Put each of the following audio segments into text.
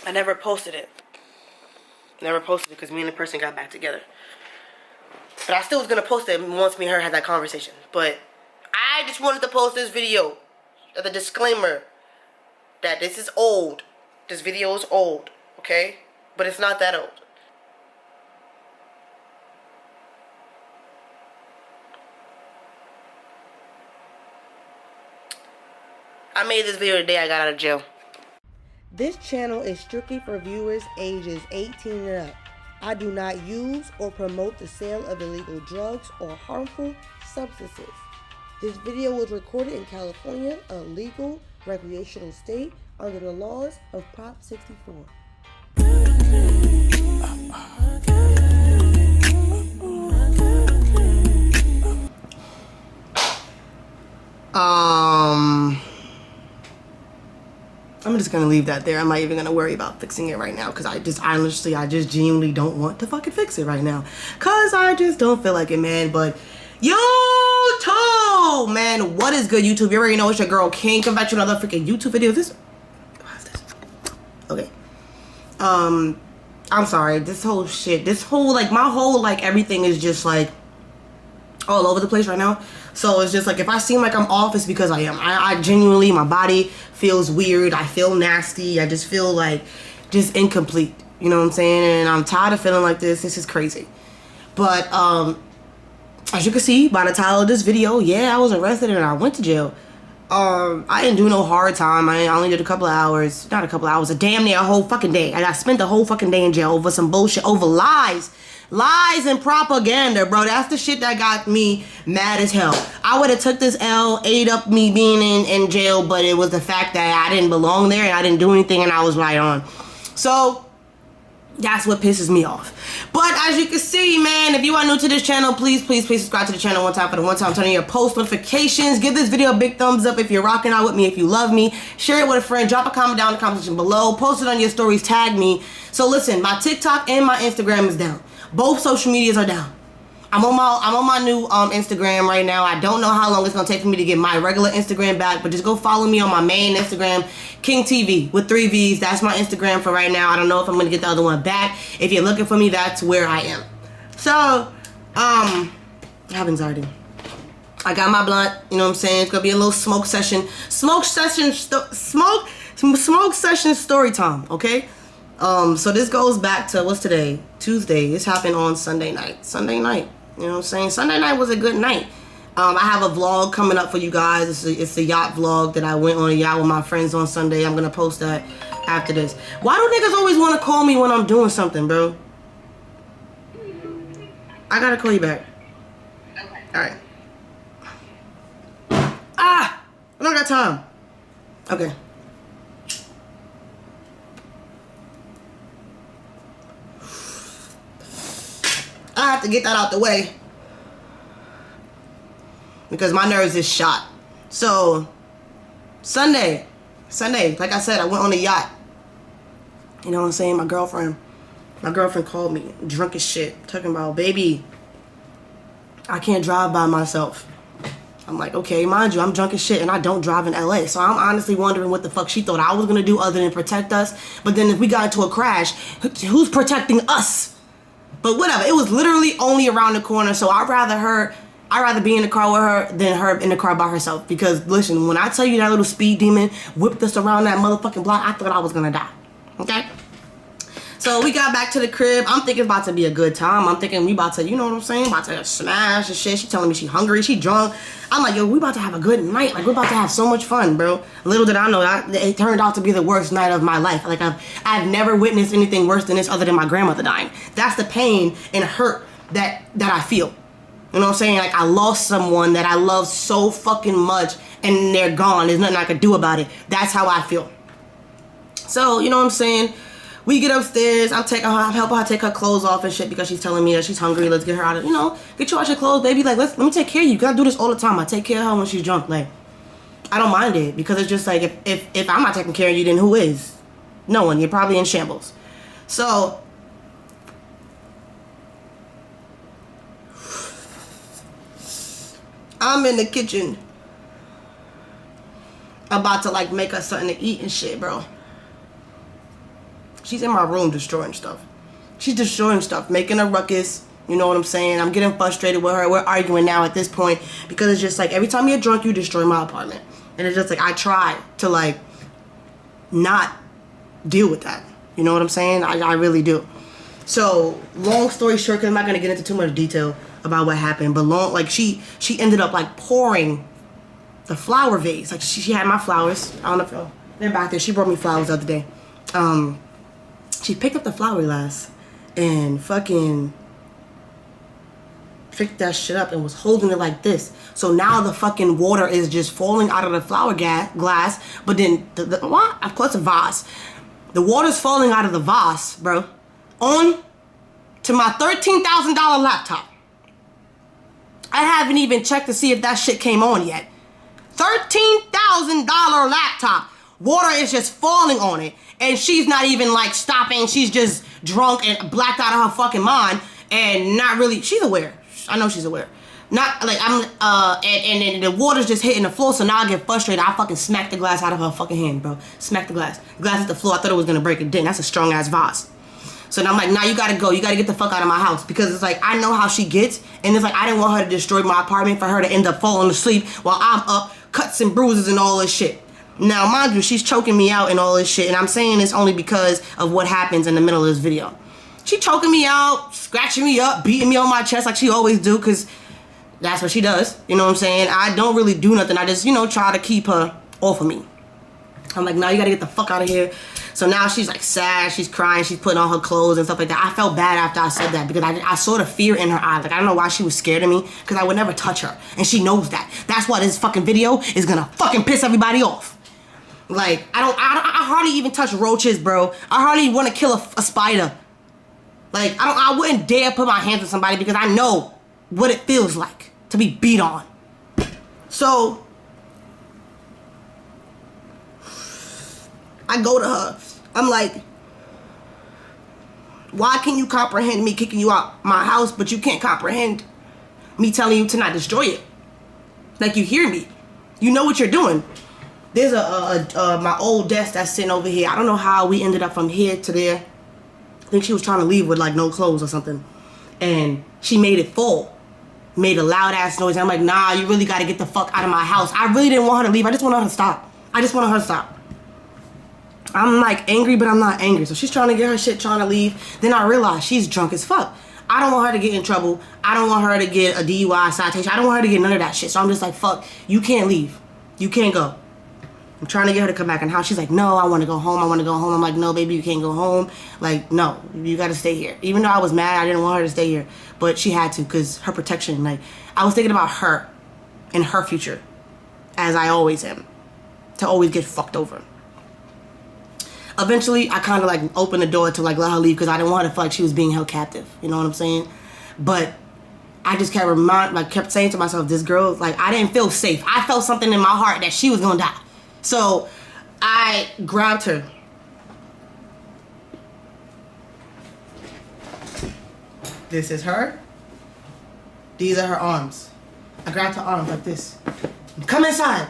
I never posted it. Never posted it because me and the person got back together. But I still was going to post it once me and her had that conversation. But I just wanted to post this video as a disclaimer that this is old. This video is old, okay? But it's not that old. I made this video the day I got out of jail. This channel is strictly for viewers ages 18 and up. I do not use or promote the sale of illegal drugs or harmful substances. This video was recorded in California, a legal recreational state under the laws of Prop 64. I'm just gonna leave that there. I'm not even gonna worry about fixing it right now because I just genuinely don't want to fucking fix it right now because I just don't feel like it, man. But YouTube, man, what is good, YouTube? You already know it's your girl King. Come back to another freaking YouTube video. What is this? Okay. I'm sorry. This whole shit, my whole everything is just like all over the place right now. So it's just like if I seem like I'm off, it's because I am. I genuinely, my body feels weird. I feel nasty. I just feel like just incomplete. You know what I'm saying? And I'm tired of feeling like this. This is crazy. But as you can see by the title of this video, yeah, I was arrested and I went to jail. I didn't do no hard time. I only did a couple of hours. Not a couple of hours. A damn near a whole fucking day. I spent the whole fucking day in jail over some bullshit, over lies. Lies and propaganda, bro. That's the shit that got me mad as hell. I would have took this L, ate up me being in jail, but it was the fact that I didn't belong there and I didn't do anything and I was right on. So that's what pisses me off. But as you can see, man, if you are new to this channel, please subscribe to the channel one time for the one time. Turn on your post notifications. Give this video a big thumbs up if you're rocking out with me, if you love me. Share it with a friend. Drop a comment down in the comment section below. Post it on your stories. Tag me. So listen, my TikTok and my Instagram is down. Both social medias are down. I'm on my new Instagram right now. I don't know how long it's gonna take for me to get my regular Instagram back, but just go follow me on my main Instagram, KINGTV with 3 V's. That's my Instagram for right now. I don't know if I'm gonna get the other one back. If you're looking for me, that's where I am. So, I have anxiety. I got my blunt. You know what I'm saying? It's gonna be a little smoke session story time. Okay. So this goes back to, what's today? Tuesday. This happened on Sunday night. You know what I'm saying? Sunday night was a good night. I have a vlog coming up for you guys. It's a yacht vlog that I went on a yacht with my friends on Sunday. I'm going to post that after this. Why do niggas always want to call me when I'm doing something, bro? I got to call you back. Okay. Alright. I don't got time. Okay. I have to get that out the way because my nerves is shot. So Sunday, like I said, I went on a yacht. You know what I'm saying? My girlfriend called me drunk as shit, talking about, baby, I can't drive by myself. I'm like, okay, mind you, I'm drunk as shit and I don't drive in LA. So I'm honestly wondering what the fuck she thought I was gonna do other than protect us. But then if we got into a crash, who's protecting us? But whatever, it was literally only around the corner, so I'd rather be in the car with her than her in the car by herself. Because listen, when I tell you that little speed demon whipped us around that motherfucking block, I thought I was gonna die. Okay? So we got back to the crib. I'm thinking it's about to be a good time. I'm thinking we about to, you know what I'm saying? About to smash and shit. She telling me she hungry, she drunk. I'm like, yo, we about to have a good night. Like, we're about to have so much fun, bro. Little did I know, it turned out to be the worst night of my life. Like, I've never witnessed anything worse than this other than my grandmother dying. That's the pain and hurt that I feel. You know what I'm saying? Like, I lost someone that I love so fucking much and they're gone. There's nothing I could do about it. That's how I feel. So, you know what I'm saying? We get upstairs, I'm helping her take her clothes off and shit because she's telling me that she's hungry. Let's get her out of, get you out your clothes, baby. Like, let me take care of you. Cause I do this all the time. I take care of her when she's drunk. Like, I don't mind it because it's just like, if I'm not taking care of you, then who is? No one. You're probably in shambles. So, I'm in the kitchen about to like make us something to eat and shit, bro. She's in my room destroying stuff. She's destroying stuff, making a ruckus. You know what I'm saying? I'm getting frustrated with her. We're arguing now at this point because it's just like every time you're drunk, you destroy my apartment. And it's just like I try to like not deal with that. You know what I'm saying? I really do. So long story short, because I'm not gonna get into too much detail about what happened, but she ended up like pouring the flower vase. Like she had my flowers. I don't know if they're back there. She brought me flowers the other day. She picked up the flower glass and fucking picked that shit up and was holding it like this. So now the fucking water is just falling out of the flower glass, but then what? Of course, a vase. The water's falling out of the vase, bro, on to my $13,000 laptop. I haven't even checked to see if that shit came on yet. $13,000 laptop. Water is just falling on it. And she's not even like stopping. She's just drunk and blacked out of her fucking mind. And not really, she's aware. I know she's aware. Not like and the water's just hitting the floor. So now I get frustrated. I fucking smacked the glass out of her fucking hand, bro. Smacked the glass. The glass hit the floor. I thought it was gonna break. It didn't. That's a strong ass vase. So now I'm like, nah, you gotta go. You gotta get the fuck out of my house. Because it's like, I know how she gets. And it's like, I didn't want her to destroy my apartment for her to end up falling asleep while I'm up, cuts and bruises and all this shit. Now, mind you, she's choking me out and all this shit. And I'm saying this only because of what happens in the middle of this video. She choking me out, scratching me up, beating me on my chest like she always do. Because that's what she does. You know what I'm saying? I don't really do nothing. I just, you know, try to keep her off of me. I'm like, no, you gotta get the fuck out of here. So now she's like sad, she's crying, she's putting on her clothes and stuff like that. I felt bad after I said that because I saw the fear in her eyes. Like, I don't know why she was scared of me because I would never touch her. And she knows that. That's why this fucking video is gonna fucking piss everybody off. Like, I hardly even touch roaches, bro. I hardly want to kill a spider. Like, I wouldn't dare put my hands on somebody because I know what it feels like to be beat on. So I go to her. I'm like, why can you comprehend me kicking you out my house, but you can't comprehend me telling you to not destroy it? Like, you hear me. You know what you're doing. There's my old desk that's sitting over here. I don't know how we ended up from here to there. I think she was trying to leave with like no clothes or something. And she made it fall. Made a loud ass noise. And I'm like, nah, you really got to get the fuck out of my house. I really didn't want her to leave. I just wanted her to stop. I just wanted her to stop. I'm like angry, but I'm not angry. So she's trying to get her shit, trying to leave. Then I realize she's drunk as fuck. I don't want her to get in trouble. I don't want her to get a DUI citation. I don't want her to get none of that shit. So I'm just like, fuck, you can't leave. You can't go. I'm trying to get her to come back in the house. She's like, no, I want to go home. I want to go home. I'm like, no, baby, you can't go home. Like, no, you got to stay here. Even though I was mad, I didn't want her to stay here. But she had to because her protection. Like, I was thinking about her and her future, as I always am, to always get fucked over. Eventually, I kind of like opened the door to like let her leave because I didn't want her to feel like she was being held captive. You know what I'm saying? But I just kept saying to myself, this girl, like, I didn't feel safe. I felt something in my heart that she was going to die. So I grabbed her. This is her. These are her arms. I grabbed her arms like this. Come inside.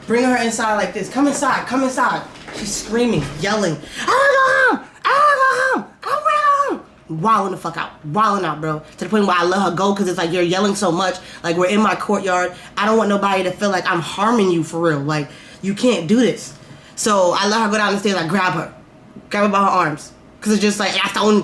Bring her inside like this. Come inside. Come inside. She's screaming, yelling. I want to go home. I want to go home. I want to go home. Wilding the fuck out. Wilding out, bro. To the point where I let her go because it's like you're yelling so much. Like, we're in my courtyard. I don't want nobody to feel like I'm harming you for real. Like, you can't do this. So I let her go down the stairs. I grab her by her arms, because it's just like that's the only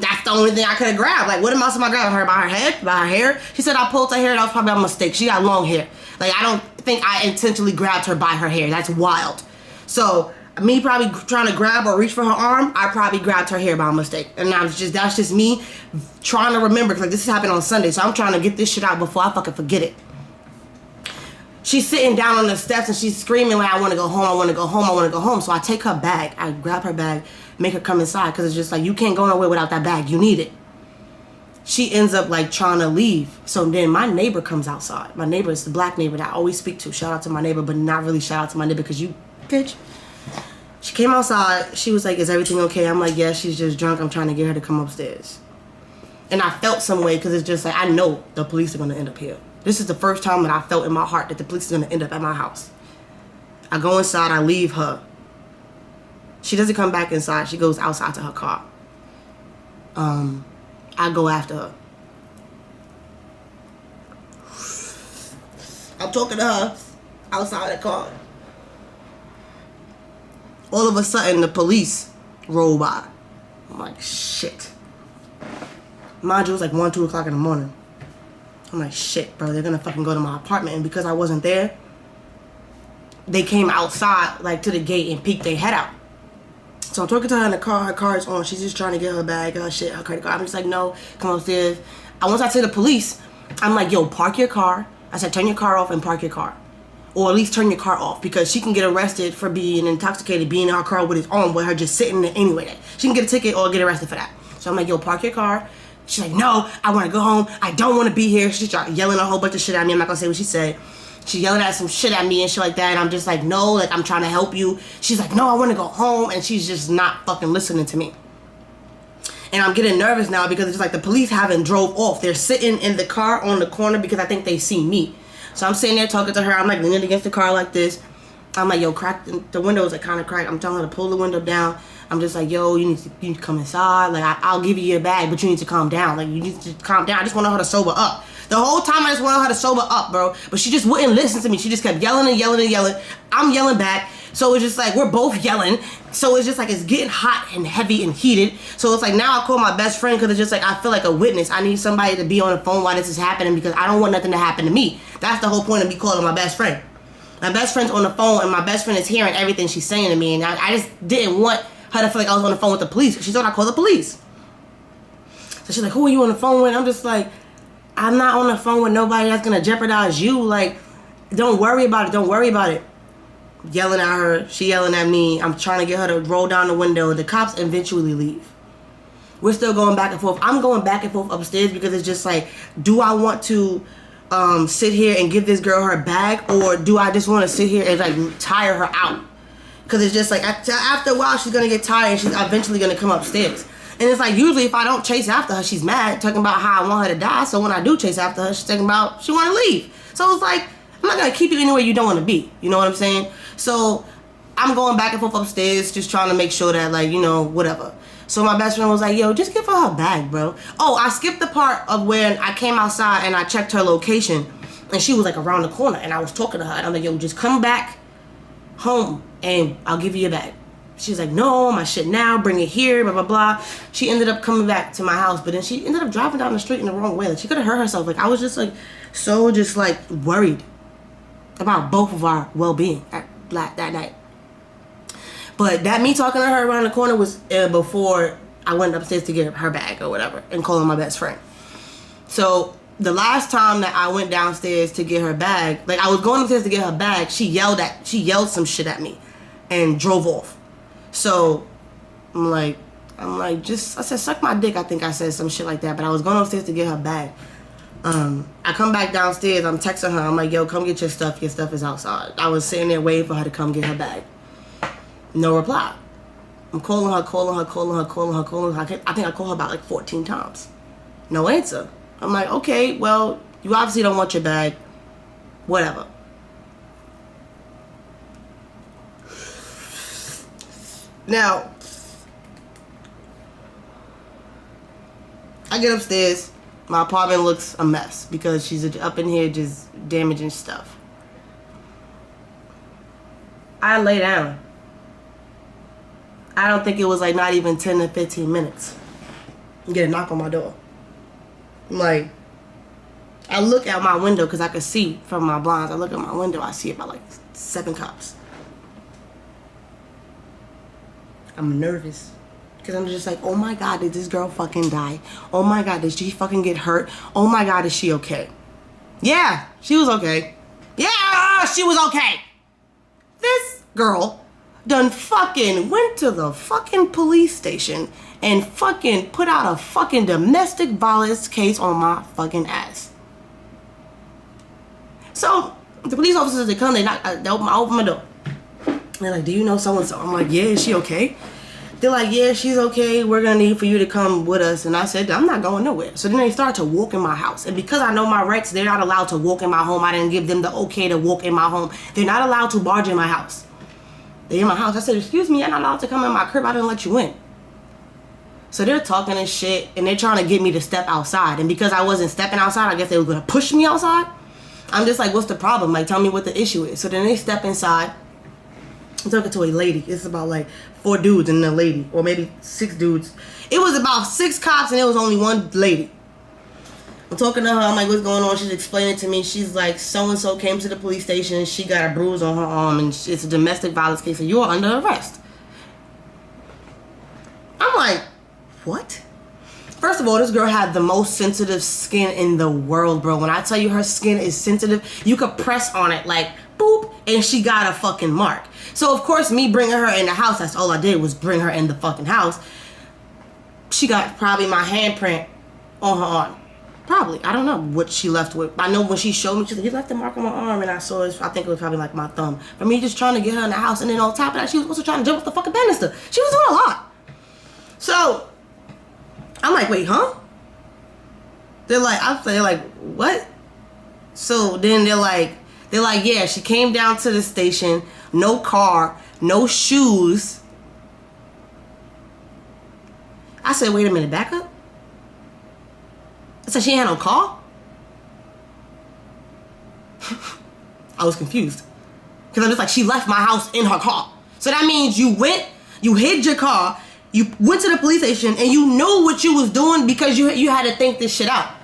thing I could have grabbed. Like, what else am I grabbing her? By her head? By her hair? She said I pulled her hair. That was probably a mistake. She got long hair. Like, I don't think I intentionally grabbed her by her hair. That's wild. So me probably trying to grab or reach for her arm, I probably grabbed her hair by mistake. And that's just me trying to remember, because like, this happened on Sunday, so I'm trying to get this shit out before I fucking forget it. She's sitting down on the steps and she's screaming like, I want to go home, I want to go home, I want to go home. So I take her bag, I grab her bag, make her come inside, because it's just like, you can't go nowhere without that bag, you need it. She ends up like trying to leave. So then my neighbor comes outside. My neighbor is the black neighbor that I always speak to. Shout out to my neighbor, but not really shout out to my neighbor because you bitch. She came outside. She was like, is everything okay? I'm like, yeah, she's just drunk. I'm trying to get her to come upstairs. And I felt some way because it's just like, I know the police are going to end up here. This is the first time that I felt in my heart that the police is going to end up at my house. I go inside. I leave her. She doesn't come back inside. She goes outside to her car. I go after her. I'm talking to her outside the car. All of a sudden, the police roll by. I'm like, shit. Mind you, it was like 1, 2 o'clock in the morning. I'm like, shit, bro, they're gonna fucking go to my apartment. And because I wasn't there, they came outside, like, to the gate and peeked their head out. So I'm talking to her in the car. Her car is on. She's just trying to get her bag, her shit, her credit card. I'm just like, no, come upstairs. Once I say the police, I'm like, yo, park your car. I said, turn your car off and park your car. Or at least turn your car off, because she can get arrested for being intoxicated, being in her car with his arm, with her just sitting there anyway. She can get a ticket or get arrested for that. So I'm like, yo, park your car. She's like, no, I want to go home. I don't want to be here. She started yelling a whole bunch of shit at me. I'm not going to say what she said. She yelling at some shit at me and shit like that. And I'm just like, no, like, I'm trying to help you. She's like, no, I want to go home. And she's just not fucking listening to me. And I'm getting nervous now because it's like the police haven't drove off. They're sitting in the car on the corner because I think they see me. So I'm sitting there talking to her. I'm like leaning against the car like this. I'm like, yo, crack the windows, like kind of cracked. I'm telling her to pull the window down. I'm just like, yo, you need to come inside. Like, I'll give you your bag, but you need to calm down. Like, you need to calm down. I just want her to sober up. The whole time I just wanted her to sober up, bro. But she just wouldn't listen to me. She just kept yelling and yelling and yelling. I'm yelling back. So it's just like, we're both yelling. So it's just like, it's getting hot and heavy and heated. So it's like, now I call my best friend because it's just like, I feel like a witness. I need somebody to be on the phone while this is happening because I don't want nothing to happen to me. That's the whole point of me calling my best friend. My best friend's on the phone and my best friend is hearing everything she's saying to me. And I just didn't want her to feel like I was on the phone with the police because she thought I called the police. So she's like, who are you on the phone with? I'm just like, I'm not on the phone with nobody that's going to jeopardize you. Like, don't worry about it. Don't worry about it. Yelling at her. She yelling at me. I'm trying to get her to roll down the window. The cops eventually leave. We're still going back and forth. I'm going back and forth upstairs because it's just like, do I want to sit here and give this girl her bag, or do I just want to sit here and like tire her out? Because it's just like, after a while, she's going to get tired and she's eventually going to come upstairs. And it's like, usually if I don't chase after her, she's mad, talking about how I want her to die. So when I do chase after her, she's talking about she want to leave. So it's like, I'm not going to keep you anywhere you don't want to be. You know what I'm saying? So I'm going back and forth upstairs, just trying to make sure that, like, you know, whatever. So my best friend was like, yo, just give her her bag, bro. Oh, I skipped the part of when I came outside and I checked her location. And she was like around the corner. And I was talking to her. And I'm like, yo, just come back home and I'll give you your bag. She's like, no, my shit now, bring it here, blah, blah, blah. She ended up coming back to my house, but then she ended up driving down the street in the wrong way. Like, she could have hurt herself. Like, I was just like, so just like worried about both of our well-being that night. But that me talking to her around the corner was before I went upstairs to get her bag or whatever and calling my best friend. So the last time that I went downstairs to get her bag, like I was going upstairs to get her bag, she yelled some shit at me and drove off. So I'm like, I said, suck my dick. I think I said some shit like that, but I was going upstairs to get her bag. I come back downstairs, I'm texting her, I'm like, yo, come get your stuff is outside. I was sitting there waiting for her to come get her bag. No reply. I'm calling her. I think I called her about like 14 times. No answer. I'm like, okay, well, you obviously don't want your bag. Whatever. Now, I get upstairs. My apartment looks a mess because she's up in here just damaging stuff. I lay down. I don't think it was like not even 10 to 15 minutes. You get a knock on my door. I'm like, I look out my window because I could see from my blinds. I look at my window, I see about like 7 cops. I'm nervous because I'm just like, oh my God, did this girl fucking die? Oh my God, did she fucking get hurt? Oh my God, is she okay? Yeah, she was okay. Yeah, she was okay. This girl done fucking went to the fucking police station and fucking put out a fucking domestic violence case on my fucking ass. So the police officers, they come, they open my door. They're like, do you know so-and-so? I'm like, yeah, is she okay? They're like, yeah, she's okay. We're gonna need for you to come with us. And I said, I'm not going nowhere. So then they start to walk in my house. And because I know my rights, they're not allowed to walk in my home. I didn't give them the okay to walk in my home. They're not allowed to barge in my house. They in my house. I said, excuse me, you're not allowed to come in my crib. I didn't let you in. So they're talking and shit, and they're trying to get me to step outside. And because I wasn't stepping outside, I guess they were going to push me outside. I'm just like, what's the problem? Like, tell me what the issue is. So then they step inside. I'm talking to a lady. It's about like 4 dudes and a lady, or maybe 6 dudes. It was about 6 cops and it was only 1 lady. I'm talking to her. I'm like, what's going on? She's explaining to me. She's like, so-and-so came to the police station and she got a bruise on her arm and it's a domestic violence case and you're under arrest. I'm like, what? First of all, this girl had the most sensitive skin in the world, bro. When I tell you her skin is sensitive, you could press on it like, boop, and she got a fucking mark. So, of course, me bringing her in the house, that's all I did was bring her in the fucking house. She got probably my handprint on her arm. Probably. I don't know what she left with. I know when she showed me, she said, you left the mark on my arm, and I saw it. I think it was probably like my thumb. For me just trying to get her in the house, and then on top of that, she was also trying to jump off the fucking banister. She was doing a lot. So, I'm like, wait, huh? They're like, what? So then they're like, yeah, she came down to the station, no car, no shoes. I said, wait a minute, back up. I said, she ain't had no car? I was confused. Because I'm just like, she left my house in her car. So that means you hid your car, you went to the police station, and you knew what you was doing because you had to think this shit out.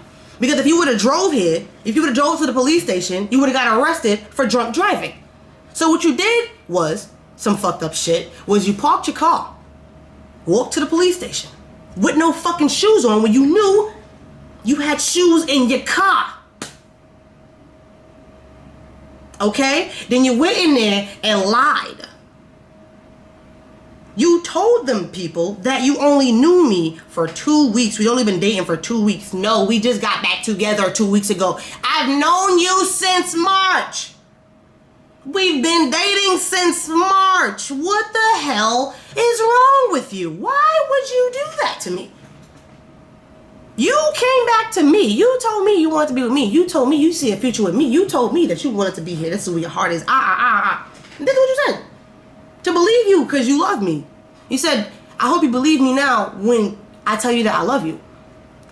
Because if you would have drove here, if you would have drove to the police station, you would have got arrested for drunk driving. So what you did was, some fucked up shit, was you parked your car, walked to the police station, with no fucking shoes on when you knew you had shoes in your car. Okay? Then you went in there and lied. You told them people that you only knew me for 2 weeks. We'd only been dating for 2 weeks. No, we just got back together 2 weeks ago. I've known you since March. We've been dating since March. What the hell is wrong with you? Why would you do that to me? You came back to me. You told me you wanted to be with me. You told me you see a future with me. You told me that you wanted to be here. This is where your heart is. This is what you said. To believe you because you love me. You said, I hope you believe me now when I tell you that I love you.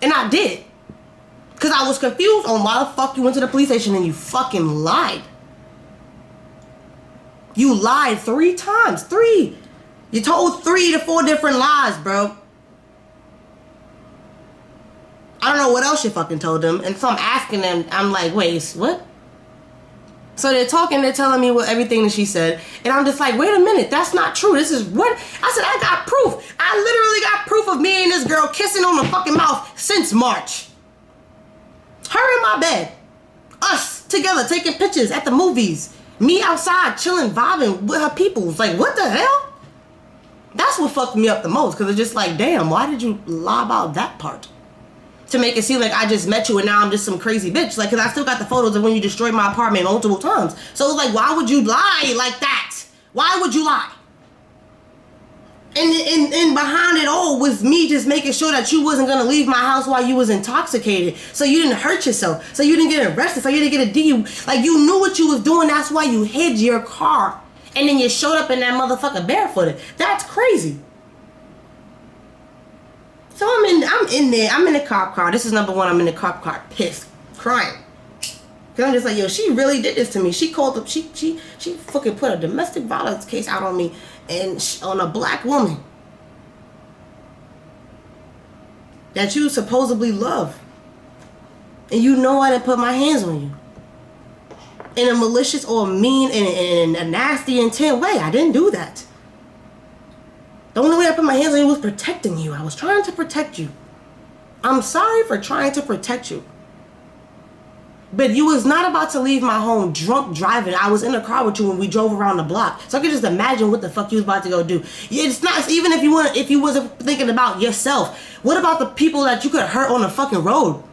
And I did. Because I was confused on why the fuck you went to the police station and you fucking lied. You lied 3 times. 3. You told 3 to 4 different lies, bro. I don't know what else you fucking told them. And so I'm asking them, I'm like, wait, what? So they're talking, they're telling me what everything that she said. And I'm just like, wait a minute, that's not true. This is what? I said, I got proof. I literally got proof of me and this girl kissing on the fucking mouth since March. Her in my bed. Us together taking pictures at the movies. Me outside chilling, vibing with her peoples. Like, what the hell? That's what fucked me up the most. Because it's just like, damn, why did you lie about that part? To make it seem like I just met you and now I'm just some crazy bitch. Like, because I still got the photos of when you destroyed my apartment multiple times. So it's like, why would you lie like that? Why would you lie? And behind it all was me just making sure that you wasn't going to leave my house while you was intoxicated. So you didn't hurt yourself. So you didn't get arrested. So you didn't get a DUI. Like, you knew what you was doing. That's why you hid your car. And then you showed up in that motherfucker barefooted. That's crazy. So I'm in there. I'm in the cop car. This is number 1. I'm in the cop car, pissed, crying. Cause I'm just like, yo, she really did this to me. She called up. She fucking put a domestic violence case out on me and on a black woman that you supposedly love, and you know I didn't put my hands on you in a malicious or mean and a nasty intent way. I didn't do that. The only way I put my hands on you was protecting you. I was trying to protect you. I'm sorry for trying to protect you. But you was not about to leave my home drunk driving. I was in the car with you when we drove around the block. So I could just imagine what the fuck you was about to go do. It's not, even if you wasn't thinking about yourself. What about the people that you could hurt on the fucking road?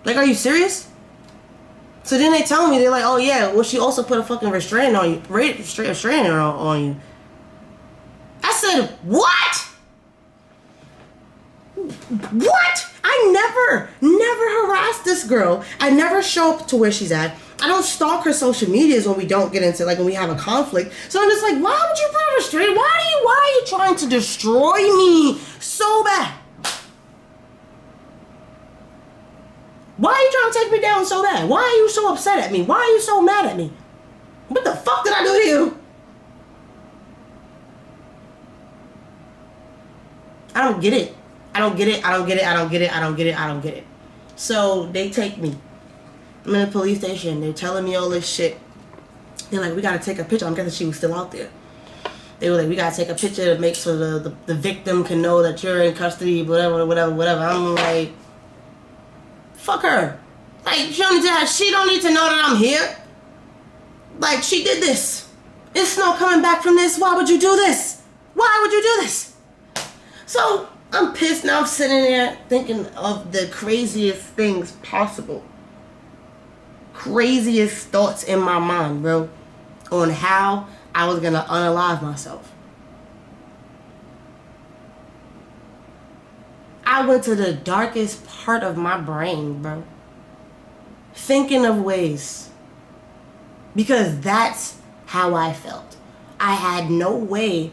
Like, are you serious? So then they tell me, they're like, oh yeah, well, she also put a fucking restraining on you. Restraining on you. I said, what? What? I never never harass this girl. I never show up to where she's at. I don't stalk her social medias when we don't get into, like, when we have a conflict. So I'm just like, why would you put her straight? Why are you trying to destroy me so bad? Why are you trying to take me down so bad? Why are you so upset at me? Why are you so mad at me? What the fuck did I do to you? I don't get it. I don't get it. I don't get it. I don't get it. I don't get it. I don't get it. So they take me. I'm in the police station. They're telling me all this shit. They're like, we gotta take a picture. I'm guessing she was still out there. They were like, we gotta take a picture to make so the victim can know that you're in custody, whatever, whatever, whatever. I'm like, fuck her. Like, she don't need to know that I'm here. Like, she did this. It's no coming back from this. Why would you do this? Why would you do this? So I'm pissed now. I'm sitting there thinking of the craziest things possible. Craziest thoughts in my mind, bro, on how I was gonna unalive myself. I went to the darkest part of my brain, bro, thinking of ways, because that's how I felt. I had no way,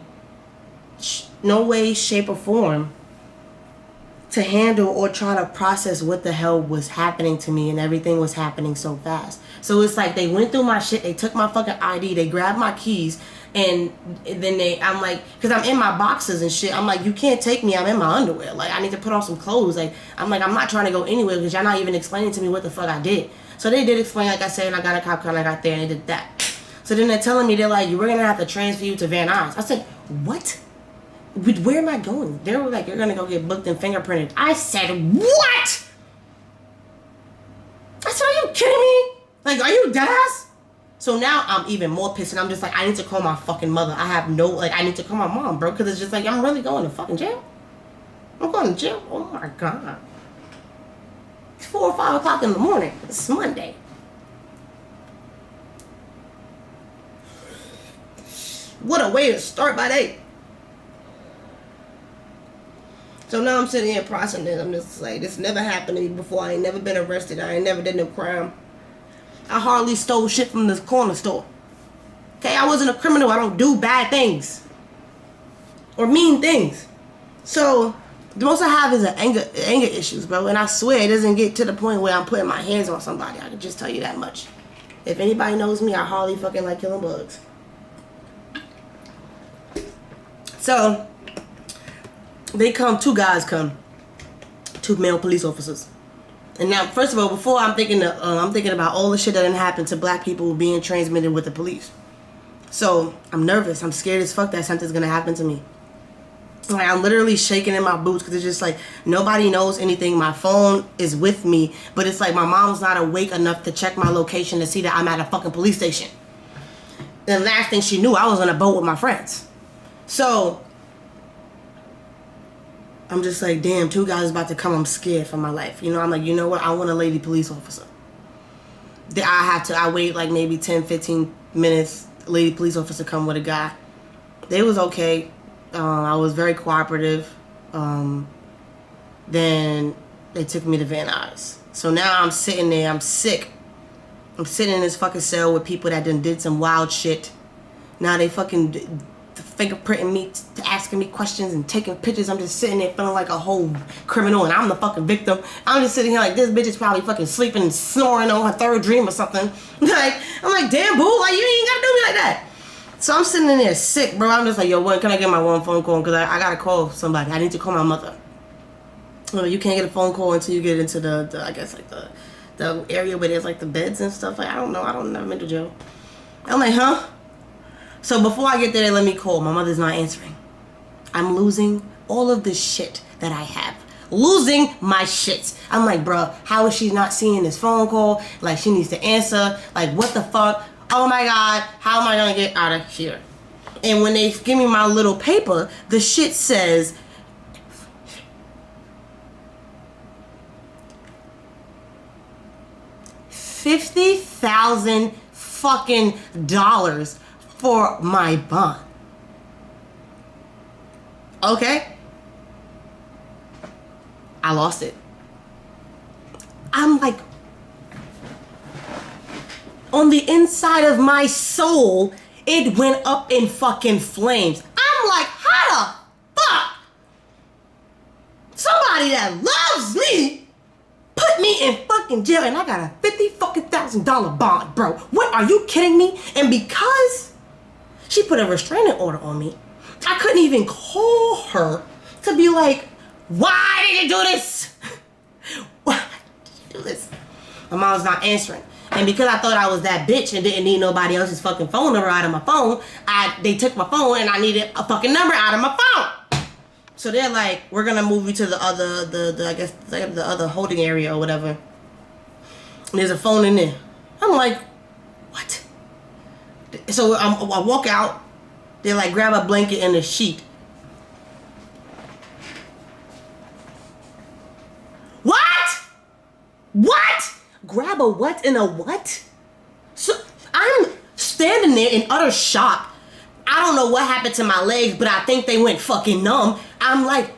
shape, or form to handle or try to process what the hell was happening to me, and everything was happening so fast. So it's like they went through my shit, they took my fucking ID, they grabbed my keys, and then I'm like, because I'm in my boxes and shit, I'm like, you can't take me, I'm in my underwear. Like, I need to put on some clothes. Like, I'm not trying to go anywhere because y'all not even explaining to me what the fuck I did. So they did explain, like I said, and I got a cop car and I got there and they did that. So then they're telling me, they're like, we're going to have to transfer you to Van Nuys. I said, what? Where am I going? They were like, you're going to go get booked and fingerprinted. I said, what? I said, are you kidding me? Like, are you dead ass? So now I'm even more pissed, and I'm just like, I need to call my fucking mother. I have no, like, I need to call my mom, bro, because it's just like, I'm really going to fucking jail. I'm going to jail. Oh my God. It's 4 or 5 o'clock in the morning. It's Monday. What a way to start my day. So now I'm sitting here processing this. I'm just like, this never happened to me before. I ain't never been arrested. I ain't never did no crime. I hardly stole shit from this corner store. Okay, I wasn't a criminal. I don't do bad things or mean things. So the most I have is anger issues, bro. And I swear it doesn't get to the point where I'm putting my hands on somebody. I can just tell you that much. If anybody knows me, I hardly fucking like killing bugs. So they come, 2 guys come, 2 male police officers. And now, first of all, before I'm thinking about all the shit that didn't happen to black people being transmitted with the police. So I'm nervous. I'm scared as fuck that something's gonna happen to me. Like, I'm literally shaking in my boots because it's just like nobody knows anything. My phone is with me, but it's like my mom's not awake enough to check my location to see that I'm at a fucking police station. And last thing she knew, I was on a boat with my friends. So I'm just like, damn, 2 guys about to come. I'm scared for my life. You know, I'm like, you know what? I want a lady police officer. I wait like maybe 10, 15 minutes. Lady police officer come with a guy. They was okay. I was very cooperative. Then they took me to Van Nuys. So now I'm sitting there. I'm sick. I'm sitting in this fucking cell with people that did some wild shit. Now they fucking fingerprinting me, asking me questions and taking pictures. I'm just sitting there feeling like a whole criminal, and I'm the fucking victim. I'm just sitting here like, this bitch is probably fucking sleeping and snoring on her 3rd dream or something. Like, I'm like, damn, boo, like, you ain't gotta do me like that. So I'm sitting in there sick, bro. I'm just like, yo, when can I get my one phone call? Because I gotta call somebody. I need to call my mother. Well, you can't get a phone call until you get into the I guess, like, the area where there's, like, the beds and stuff. Like, I don't know. I don't never been to jail. I'm like, huh? So before I get there, they let me call. My mother's not answering. I'm losing all of this shit that I have. Losing my shit. I'm like, bro, how is she not seeing this phone call? Like, she needs to answer. Like, what the fuck? Oh my God, how am I gonna get out of here? And when they give me my little paper, the shit says $50,000 fucking dollars for my bond. Okay? I lost it. I'm like, on the inside of my soul, it went up in fucking flames. I'm like, how the fuck? Somebody that loves me put me in fucking jail and I got a $50,000 bond, bro. What, are you kidding me? And because she put a restraining order on me, I couldn't even call her to be like, why did you do this? Why did you do this? My mom's not answering. And because I thought I was that bitch and didn't need nobody else's fucking phone number out of my phone, they took my phone and I needed a fucking number out of my phone. So they're like, we're gonna move you to the other, I guess, the other holding area or whatever. And there's a phone in there. I'm like, what? So I walk out. They like grab a blanket and a sheet. What? What? Grab a what and a what? So I'm standing there in utter shock. I don't know what happened to my legs, but I think they went fucking numb. I'm like,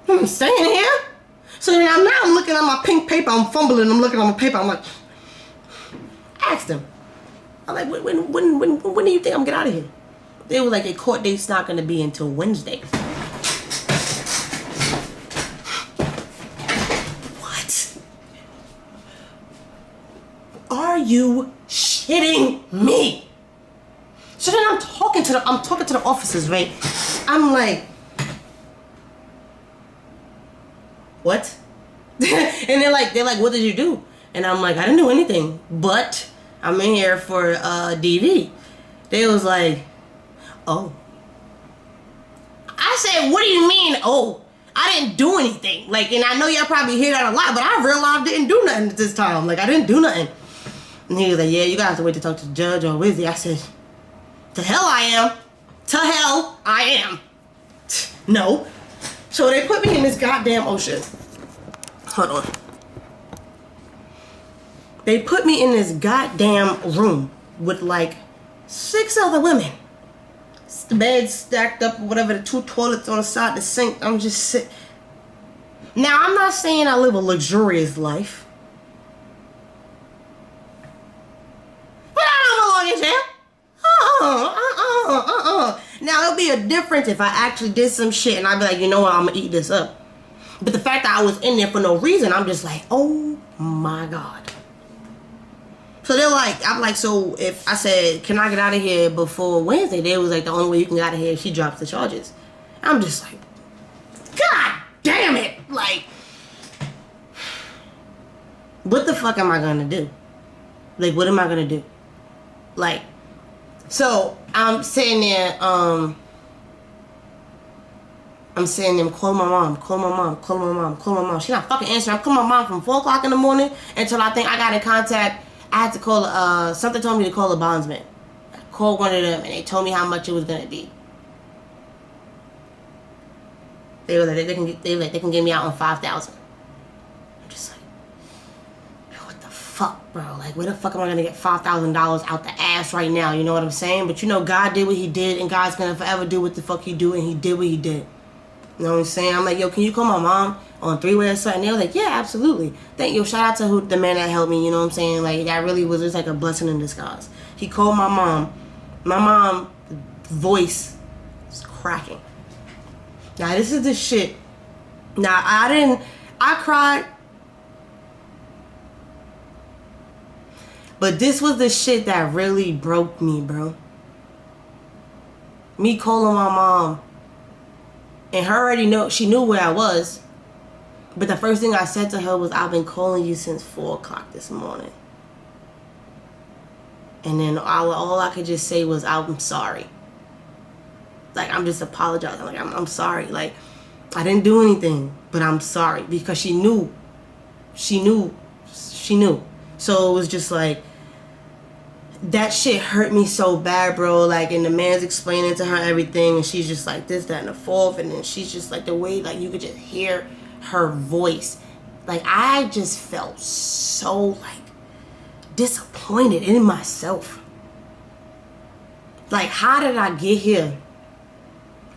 I'm staying here? So then I'm looking at my pink paper. I'm fumbling. I'm looking at my paper. I'm like, I asked them. I'm like, when do you think I'm get out of here? They were like, a court date's not going to be until Wednesday. What? Are you shitting me? So then I'm talking to the officers, right? I'm like, what? And they're like, what did you do? And I'm like, I didn't do anything, but I'm in here for DV. They was like, oh. I said, what do you mean, oh? I didn't do anything. Like, and I know y'all probably hear that a lot, but I realized I didn't do nothing at this time. Like, I didn't do nothing. And he was like, yeah, you gotta have to wait to talk to the judge or Wizzy. I said, to hell I am. To hell I am. No. So they put me in this goddamn, oh shit. Hold on. They put me in this goddamn room with like 6 other women. The bed stacked up, whatever, the 2 toilets on the side, the sink. I'm just sitting. Now, I'm not saying I live a luxurious life. But I don't belong in jail. Now, it'll be a difference if I actually did some shit and I'd be like, you know what, I'm gonna eat this up. But the fact that I was in there for no reason, I'm just like, oh my God. So they're like, I'm like, so if I said, can I get out of here before Wednesday? They was like, the only way you can get out of here if she drops the charges. I'm just like, God damn it. Like, what the fuck am I gonna do? Like, what am I gonna do? Like, so I'm sitting there, I'm sitting there, calling my mom. She's not fucking answering. I'm calling my mom from 4 o'clock in the morning until I think I got in contact. I had to call, something told me to call a bondsman. I called one of them and they told me how much it was gonna be. They were like, they can get me out on $5,000. I'm just like, what the fuck, bro? Like, where the fuck am I gonna get $5,000 out the ass right now? You know what I'm saying? But you know, God did what he did and God's gonna forever do what the fuck he do, and he did what he did. You know what I'm saying? I'm like, yo, can you call my mom on 3-way or something? They were like, yeah, absolutely. Thank you. Shout out to the man that helped me. You know what I'm saying? Like, that really was just like a blessing in disguise. He called my mom. My mom's voice is cracking. Now, this is the shit. Now, I cried. But this was the shit that really broke me, bro. Me calling my mom. And her already know, she knew where I was. But the first thing I said to her was, I've been calling you since 4 o'clock this morning. And then all I could just say was, I'm sorry. Like, I'm just apologizing. Like, I'm sorry. Like, I didn't do anything, but I'm sorry. Because she knew. She knew. So it was just like, that shit hurt me so bad, bro. Like, and the man's explaining to her everything, and she's just like this, that, and the fourth, and then she's just like, the way, like, you could just hear her voice. Like, I just felt so, like, disappointed in myself. Like, how did I get here?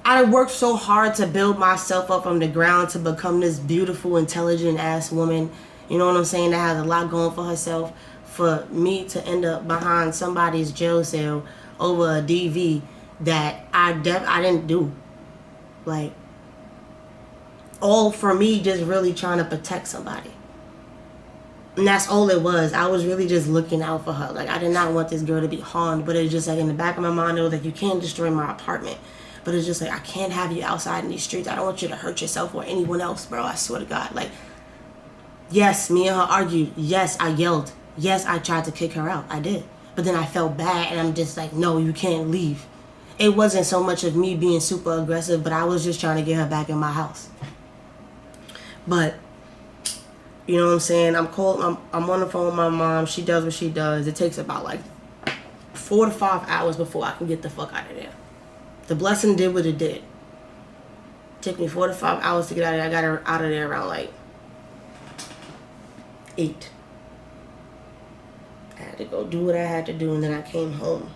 I worked so hard to build myself up from the ground to become this beautiful, intelligent ass woman. You know what I'm saying? That has a lot going for herself. For me to end up behind somebody's jail cell over a DV that I didn't do. Like, all for me just really trying to protect somebody. And that's all it was. I was really just looking out for her. Like, I did not want this girl to be harmed. But it's just like in the back of my mind, it was like, you can't destroy my apartment. But it's just like, I can't have you outside in these streets. I don't want you to hurt yourself or anyone else, bro. I swear to God. Like, yes, me and her argued. Yes, I yelled. Yes, I tried to kick her out. I did. But then I felt bad, and I'm just like, no, you can't leave. It wasn't so much of me being super aggressive, but I was just trying to get her back in my house. But, you know what I'm saying? I'm on the phone with my mom. She does what she does. It takes about like 4 to 5 hours before I can get the fuck out of there. The blessing did what it did. It took me 4 to 5 hours to get out of there. I got her out of there around like 8. I had to go do what I had to do, and then I came home.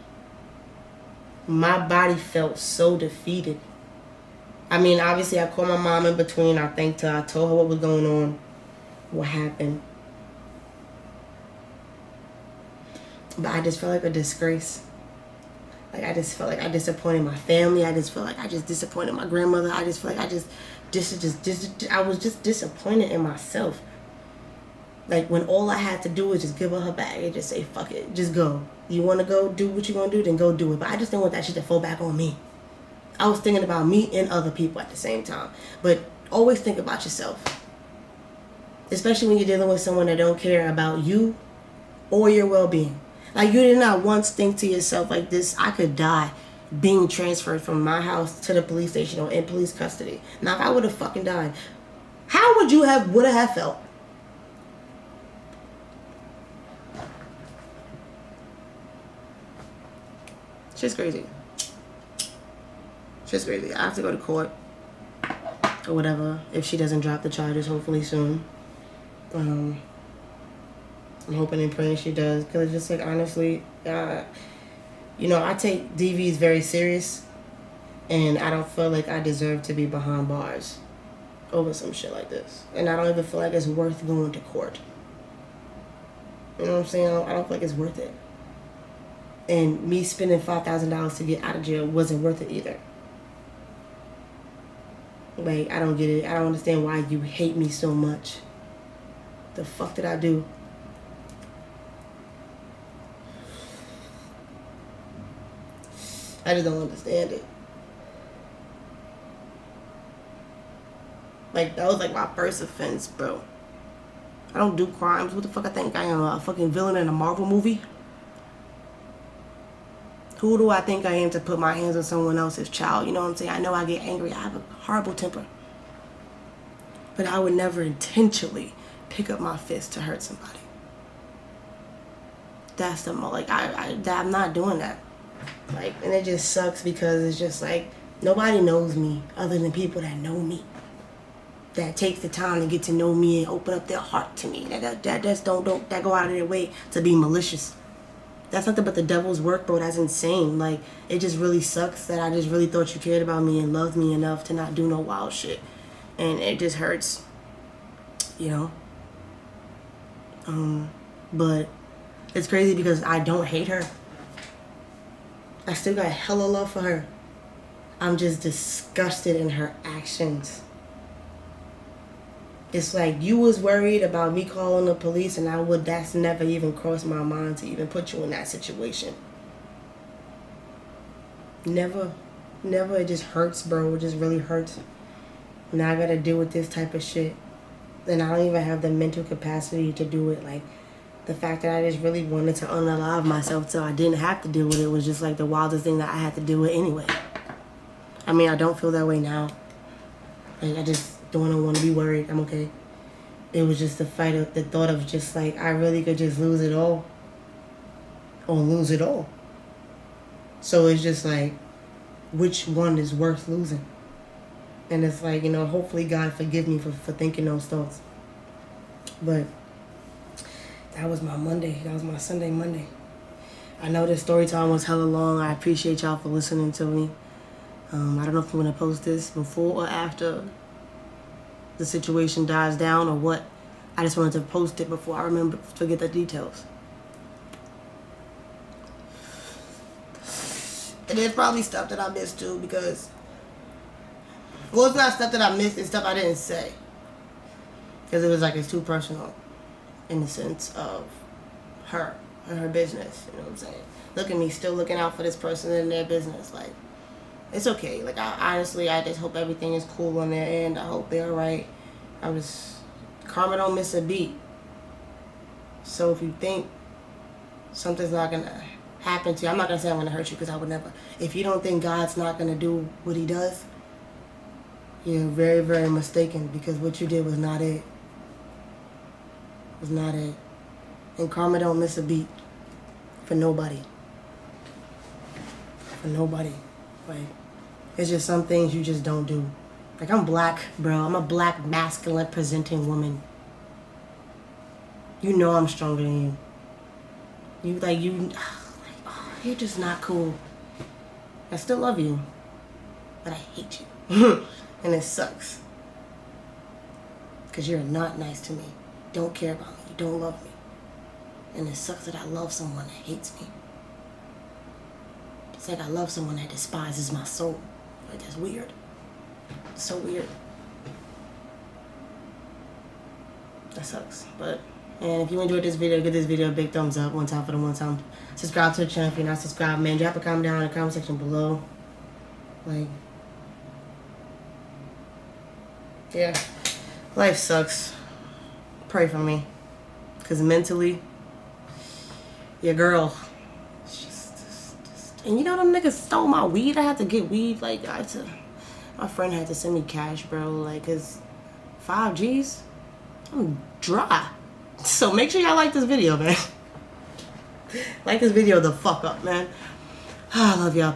My body felt so defeated. I mean, obviously, I called my mom in between. I thanked her. I told her what was going on, what happened. But I just felt like a disgrace. Like, I just felt like I disappointed my family. I just felt like I just disappointed my grandmother. I just felt like I was just disappointed in myself. Like, when all I had to do was just give her her bag and just say, fuck it, just go. You want to go do what you want to do, then go do it. But I just didn't want that shit to fall back on me. I was thinking about me and other people at the same time. But always think about yourself. Especially when you're dealing with someone that don't care about you or your well-being. Like, you did not once think to yourself like this, I could die being transferred from my house to the police station or in police custody. Now, if I would have fucking died, how would have felt? Shit's crazy. Shit's crazy. I have to go to court or whatever if she doesn't drop the charges, hopefully soon. I'm hoping and praying she does, because it's just like, honestly, you know, I take DVs very serious, and I don't feel like I deserve to be behind bars over some shit like this. And I don't even feel like it's worth going to court. You know what I'm saying? I don't feel like it's worth it. And me spending $5,000 to get out of jail wasn't worth it either. Like, I don't get it. I don't understand why you hate me so much. The fuck did I do? I just don't understand it. Like, that was like my first offense, bro. I don't do crimes. What the fuck I think I am, a fucking villain in a Marvel movie? Who do I think I am to put my hands on someone else's child? You know what I'm saying? I know I get angry. I have a horrible temper. But I would never intentionally pick up my fist to hurt somebody. That's the most, like, I'm not doing that. Like, and it just sucks because it's just like, nobody knows me other than people that know me. That takes the time to get to know me and open up their heart to me. That just don't go out of their way to be malicious. That's nothing but the devil's work, bro. That's insane. Like, it just really sucks that I just really thought you cared about me and loved me enough to not do no wild shit. And it just hurts. You know? But it's crazy because I don't hate her. I still got hella love for her. I'm just disgusted in her actions. It's like, you was worried about me calling the police, and that's never even crossed my mind to even put you in that situation. Never. It just hurts, bro. It just really hurts. Now I gotta deal with this type of shit. And I don't even have the mental capacity to do it. Like, the fact that I just really wanted to unalive myself so I didn't have to deal with it was just like the wildest thing that I had to deal with anyway. I mean, I don't feel that way now. Like, I just don't want to be worried. I'm okay. It was just the thought of just like, I really could just lose it all. Or lose it all. So it's just like, which one is worth losing? And it's like, you know, hopefully God forgive me for thinking those thoughts. But that was my Monday. That was my Sunday, Monday. I know this story time was hella long. I appreciate y'all for listening to me. I don't know if I'm going to post this before or after the situation dies down or what. I just wanted to post it before I forget the details. And there's probably stuff that I missed too because, well, it's not stuff that I missed, it's stuff I didn't say. Because it was like, it's too personal in the sense of her and her business, you know what I'm saying? Look at me still looking out for this person and their business. Like, it's okay. Like, I honestly just hope everything is cool on their end. I hope they're alright. Karma don't miss a beat. So if you think something's not gonna happen to you, I'm not gonna say I'm gonna hurt you because I would never. If you don't think God's not gonna do what he does, you're very, very mistaken because what you did was not it. Was not it. And karma don't miss a beat for nobody. For nobody. Like, it's just some things you just don't do. Like, I'm black, bro. I'm a black, masculine, presenting woman. You know I'm stronger than you. You're just not cool. I still love you, but I hate you. And it sucks. Because you're not nice to me. Don't care about me. You don't love me. And it sucks that I love someone that hates me. It's like I love someone that despises my soul. Like, that's weird. It's so weird. That sucks. And if you enjoyed this video, give this video a big thumbs up. One time for the one time. Subscribe to the channel if you're not subscribed, man. Drop a comment down in the comment section below. Like, yeah. Life sucks. Pray for me. Because mentally, your girl. And you know them niggas stole my weed? I had to get weed. Like, my friend had to send me cash, bro. Like, cause 5 G's, I'm dry. So make sure y'all like this video, man. Like this video the fuck up, man. I love y'all.